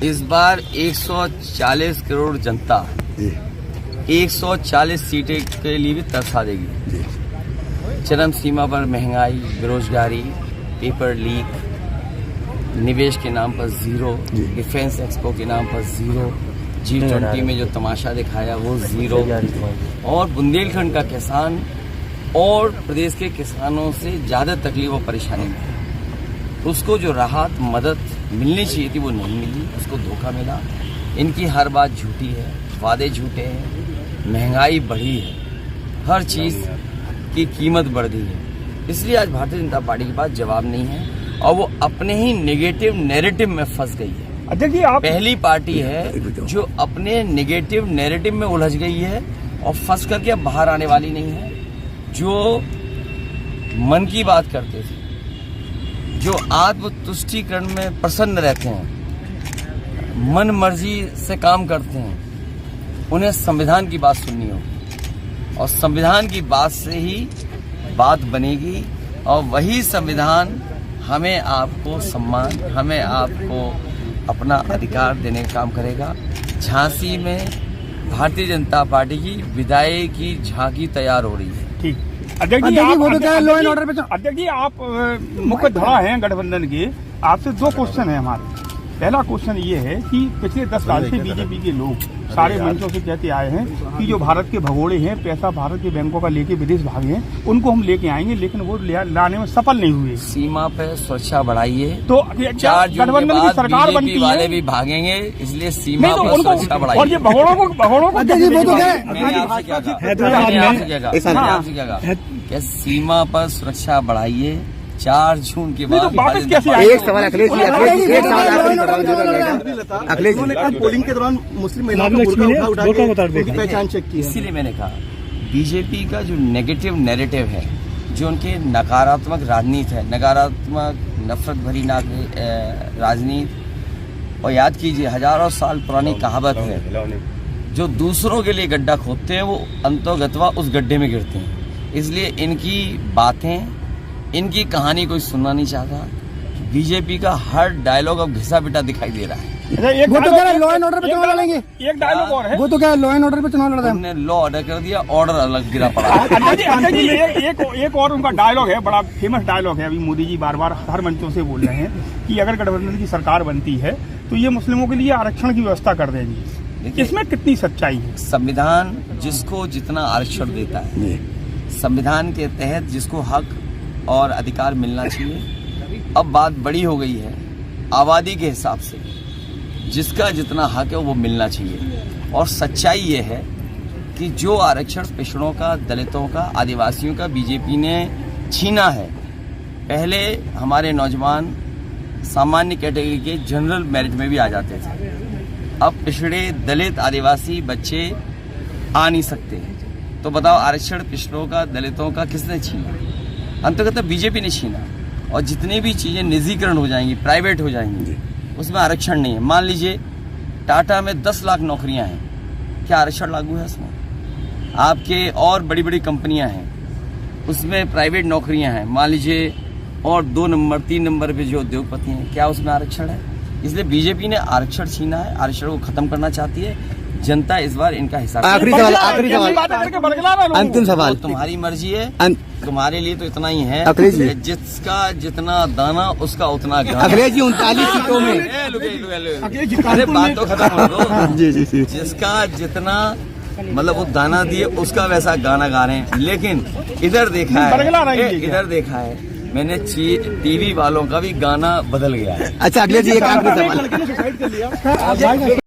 इस बार 140 करोड़ जनता 140 सीटें के लिए भी तरसा देगी। चरम सीमा पर महंगाई, बेरोजगारी, पेपर लीक, निवेश के नाम पर जीरो, डिफेंस एक्सपो के नाम पर जीरो, G20 में जो तमाशा दिखाया वो जीरो, और बुंदेलखंड का किसान और प्रदेश के किसानों से ज्यादा तकलीफ और परेशानी में है। उसको जो राहत मदद मिलनी चाहिए थी वो नहीं मिली, उसको धोखा मिला। इनकी हर बात झूठी है, वादे झूठे हैं, महंगाई बढ़ी है, हर चीज की कीमत बढ़ गई है। इसलिए आज भारतीय जनता पार्टी के पास जवाब नहीं है और वो अपने ही नेगेटिव नैरेटिव में फंस गई है। अध्यक्ष जी, आप पहली पार्टी है जो अपने नेगेटिव नैरेटिव में उलझ गई है और फंस करके अब बाहर आने वाली नहीं है। जो मन की बात करते थे, जो आत्मतुष्टिकरण में प्रसन्न रहते हैं, मन मर्जी से काम करते हैं, उन्हें संविधान की बात सुननी होगी और संविधान की बात से ही बात बनेगी और वही संविधान हमें आपको सम्मान, हमें आपको अपना अधिकार देने का काम करेगा। झांसी में भारतीय जनता पार्टी की विदाई की झांकी तैयार हो रही है। ठीक अध्यक्ष जी, आप लॉ एंड ऑर्डर पे अध्यक्ष जी आप मुख्य धारा हैं गठबंधन के। आपसे दो क्वेश्चन है हमारे। पहला क्वेश्चन ये है कि पिछले 10 साल से बीजेपी के लोग सारे मंचों से कहते आए हैं कि जो भारत के भगोड़े हैं, पैसा भारत के बैंकों का लेके विदेश भागे हैं, उनको हम लेके आएंगे, लेकिन वो लाने में सफल नहीं हुए। सीमा पे सुरक्षा बढ़ाइए तो 4 जून के बाद सरकार बीजेपी वाले भी भागेंगे, इसलिए सीमा पर सुरक्षा बढ़ाइए। और ये भगोड़ों को क्या सीमा पर सुरक्षा बढ़ाइए 4 जून के बाद। एक सवाल अखिलेश जी, एक सवाल अखिलेश जी, पोलिंग के दौरान मुस्लिम महिलाओं का बुर्का उठा के उनकी पहचान चेक की है। इसीलिए मैंने कहा बीजेपी का जो नेगेटिव नैरेटिव है, जो उनके नकारात्मक राजनीति है, नकारात्मक नफरत भरी राजनीति, और याद कीजिए हजारों साल पुरानी कहावत है, जो दूसरों के लिए गड्ढा खोदते हैं वो अंतोगत्वा उस गड्ढे में गिरते हैं। इसलिए इनकी बातें, इनकी कहानी कोई सुनना नहीं चाहता। बीजेपी का हर डायलॉग अब घिसा पिटा दिखाई दे रहा है। वो तो कह रहा है लॉ एंड ऑर्डर पे चुनाव लड़ेंगे। एक डायलॉग और है, वो तो क्या लॉ एंड ऑर्डर पे चुनाव लड़ रहा है। हमने लॉ ऑर्डर कर दिया, ऑर्डर अलग गिरा पड़ा। एक और उनका डायलॉग है, बड़ा फेमस डायलॉग है। अभी मोदी जी बार बार हर मंचों से बोल रहे हैं कि अगर गठबंधन की सरकार बनती है तो ये मुस्लिमों के लिए आरक्षण की व्यवस्था कर देगी। इसमें कितनी सच्चाई है? संविधान जिसको जितना आरक्षण देता है, संविधान के तहत जिसको हक और अधिकार मिलना चाहिए। अब बात बड़ी हो गई है, आबादी के हिसाब से जिसका जितना हक है वो मिलना चाहिए। और सच्चाई ये है कि जो आरक्षण पिछड़ों का, दलितों का, आदिवासियों का बीजेपी ने छीना है। पहले हमारे नौजवान सामान्य कैटेगरी के जनरल मेरिट में भी आ जाते थे, अब पिछड़े, दलित, आदिवासी बच्चे आ नहीं सकते। तो बताओ आरक्षण पिछड़ों का, दलितों का किसने छीना? अंततः बीजेपी ने छीना। और जितनी भी चीजें निजीकरण हो जाएंगी, प्राइवेट हो जाएंगी, उसमें आरक्षण नहीं है। मान लीजिए टाटा में 10 लाख नौकरियां हैं, क्या आरक्षण लागू है उसमें? आपके और बड़ी बड़ी कंपनियां हैं, उसमें प्राइवेट नौकरियां हैं, मान लीजिए, और 2 नंबर 3 नंबर पे जो उद्योगपति हैं, क्या उसमें आरक्षण है? इसलिए बीजेपी ने आरक्षण छीना है, आरक्षण को खत्म करना चाहती है जनता। इस बार इनका हिसाब। आखिरी सवाल, अंतिम सवाल। तुम्हारी मर्जी है, तुम्हारे लिए तो इतना ही है। अखिलेश जी, जिसका जितना दाना उसका उतना गाना। अखिलेश जी 39 सीटों में, अरे बात तो खत्म हो दो। जी जी जी, जिसका जितना मतलब वो दाना दिए उसका वैसा गाना गा रहे हैं। लेकिन इधर देखा है मैंने, टीवी वालों का भी गाना बदल गया है। अच्छा अखिलेश जी, एक आखिरी सवाल।